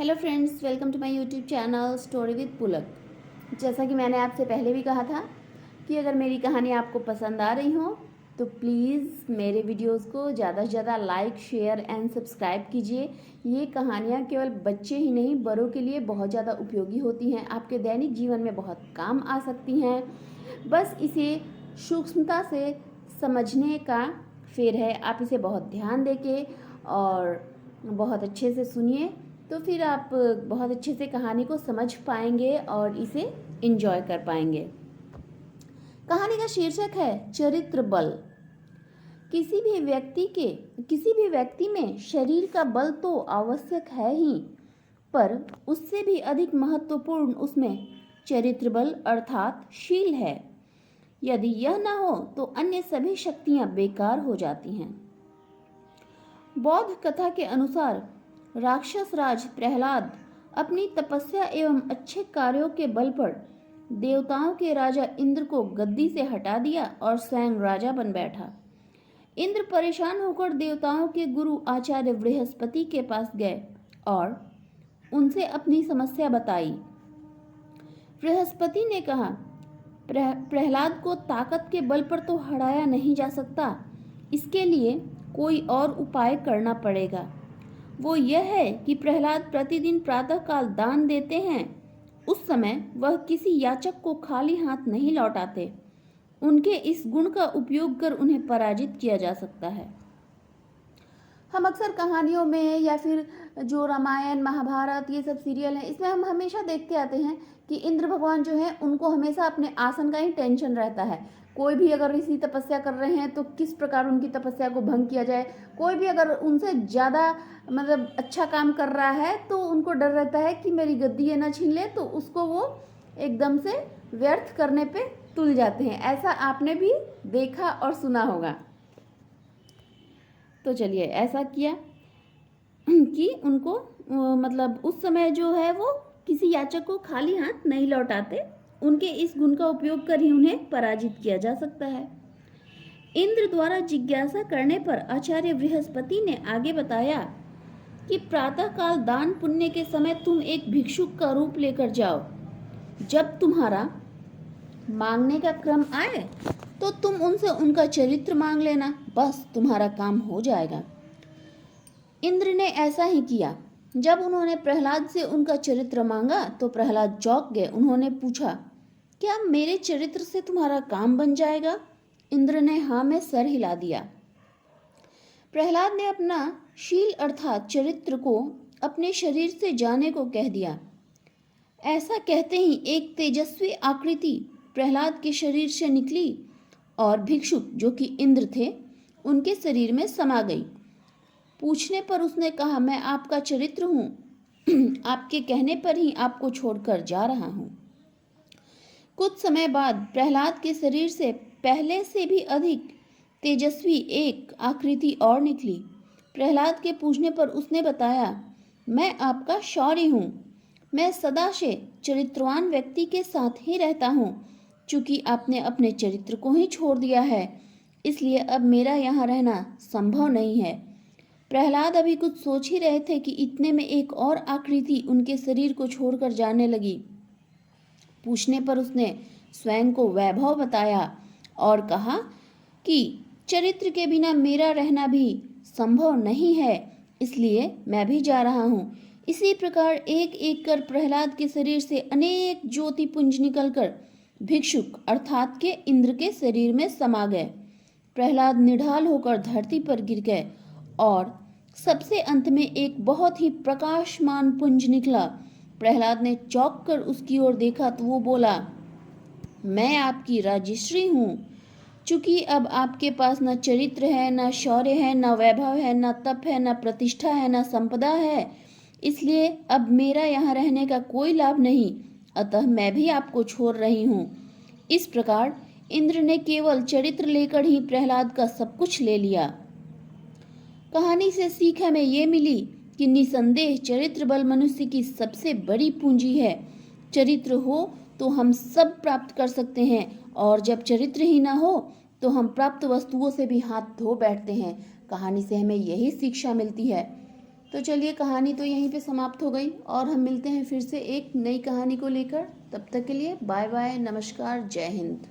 Hello friends, welcome to my YouTube channel story with Pulak. जैसा कि मैंने आपसे पहले भी कहा था कि अगर मेरी कहानी आपको पसंद आ रही हो तो प्लीज़ मेरे वीडियोस को ज़्यादा से ज़्यादा लाइक, शेयर एंड सब्सक्राइब कीजिए। ये कहानियाँ केवल बच्चे ही नहीं, बड़ों के लिए बहुत ज़्यादा उपयोगी होती हैं, आपके दैनिक जीवन में बहुत काम आ सकती हैं। बस इसे सूक्ष्मता से समझने का फेर है। आप इसे बहुत ध्यान देके और बहुत अच्छे से सुनिए, तो फिर आप बहुत अच्छे से कहानी को समझ पाएंगे और इसे एंजॉय कर पाएंगे। कहानी का शीर्षक है चरित्र बल। किसी भी व्यक्ति में शरीर का बल तो आवश्यक है ही, पर उससे भी अधिक महत्वपूर्ण उसमें चरित्र बल अर्थात शील है। यदि यह न हो तो अन्य सभी शक्तियां बेकार हो जाती हैं। बौद्ध कथा के अनुसार राक्षस राज प्रहलाद अपनी तपस्या एवं अच्छे कार्यों के बल पर देवताओं के राजा इंद्र को गद्दी से हटा दिया और स्वयं राजा बन बैठा। इंद्र परेशान होकर देवताओं के गुरु आचार्य बृहस्पति के पास गए और उनसे अपनी समस्या बताई। बृहस्पति ने कहा, प्रहलाद को ताकत के बल पर तो हराया नहीं जा सकता, इसके लिए कोई और उपाय करना पड़ेगा। वो यह है कि प्रहलाद प्रतिदिन प्रातःकाल दान देते हैं। उस समय वह किसी याचक को खाली हाथ नहीं लौटाते। उनके इस गुण का उपयोग कर उन्हें पराजित किया जा सकता है। हम अक्सर कहानियों में या फिर जो रामायण महाभारत ये सब सीरियल हैं, इसमें हम हमेशा देखते आते हैं कि इंद्र भगवान जो है उनको हमेशा अपने आसन का ही टेंशन रहता है। कोई भी अगर ऋषि तपस्या कर रहे हैं तो किस प्रकार उनकी तपस्या को भंग किया जाए। कोई भी अगर उनसे ज़्यादा अच्छा काम कर रहा है तो उनको डर रहता है कि मेरी गद्दी ये ना छीन ले, तो उसको वो एकदम से व्यर्थ करने पे तुल जाते हैं। ऐसा आपने भी देखा और सुना होगा। तो चलिए, ऐसा किया कि उनको उस समय जो है वो किसी याचक को खाली हाथ नहीं लौटाते। उनके इस गुण का उपयोग कर ही उन्हें पराजित किया जा सकता है। इंद्र द्वारा जिज्ञासा करने पर आचार्य बृहस्पति ने आगे बताया कि प्रातःकाल दान पुण्य के समय तुम एक भिक्षुक का रूप लेकर जाओ। जब तुम्हारा मांगने का क्रम आए तो तुम उनसे उनका चरित्र मांग लेना, बस तुम्हारा काम हो जाएगा। इंद्र ने ऐसा ही किया। जब उन्होंने प्रहलाद से उनका चरित्र मांगा तो प्रहलाद चौंक गए। उन्होंने पूछा, क्या मेरे चरित्र से तुम्हारा काम बन जाएगा? इंद्र ने हाँ में सर हिला दिया। प्रहलाद ने अपना शील अर्थात चरित्र को अपने शरीर से जाने को कह दिया। ऐसा कहते ही एक तेजस्वी आकृति प्रहलाद के शरीर से निकली और भिक्षुक, जो कि इंद्र थे, उनके शरीर में समा गई। पूछने पर उसने कहा, मैं आपका चरित्र हूँ, आपके कहने पर ही आपको छोड़कर जा रहा हूँ। कुछ समय बाद प्रहलाद के शरीर से पहले से भी अधिक तेजस्वी एक आकृति और निकली। प्रहलाद के पूछने पर उसने बताया, मैं आपका शौर्य हूँ। मैं सदा से चरित्रवान व्यक्ति के साथ ही रहता हूँ। चूंकि आपने अपने चरित्र को ही छोड़ दिया है, इसलिए अब मेरा यहाँ रहना संभव नहीं है। प्रहलाद अभी कुछ सोच ही रहे थे कि इतने में एक और आकृति उनके शरीर को छोड़कर जाने लगी। पूछने पर उसने स्वयं को वैभव बताया और कहा कि चरित्र के बिना मेरा रहना भी संभव नहीं है, इसलिए मैं भी जा रहा हूँ। इसी प्रकार एक एक कर प्रहलाद के शरीर से अनेक ज्योति पुंज निकलकर भिक्षुक अर्थात के इंद्र के शरीर में समा गए। प्रहलाद निढाल होकर धरती पर गिर गए और सबसे अंत में एक बहुत ही प्रकाशमान पुंज निकला। प्रहलाद ने चौंक कर उसकी ओर देखा तो वो बोला, मैं आपकी राजश्री हूँ। चूंकि अब आपके पास न चरित्र है, न शौर्य है, न वैभव है, न तप है, न प्रतिष्ठा है, न संपदा है, इसलिए अब मेरा यहाँ रहने का कोई लाभ नहीं, अतः मैं भी आपको छोड़ रही हूँ। इस प्रकार इंद्र ने केवल चरित्र लेकर ही प्रहलाद का सब कुछ ले लिया। कहानी से सीख हमें ये मिली कि निसंदेह चरित्र बल मनुष्य की सबसे बड़ी पूंजी है। चरित्र हो तो हम सब प्राप्त कर सकते हैं, और जब चरित्र ही ना हो तो हम प्राप्त वस्तुओं से भी हाथ धो बैठते हैं। कहानी से हमें यही शिक्षा मिलती है। तो चलिए, कहानी तो यहीं पे समाप्त हो गई और हम मिलते हैं फिर से एक नई कहानी को लेकर। तब तक के लिए बाय बाय, नमस्कार, जय हिंद।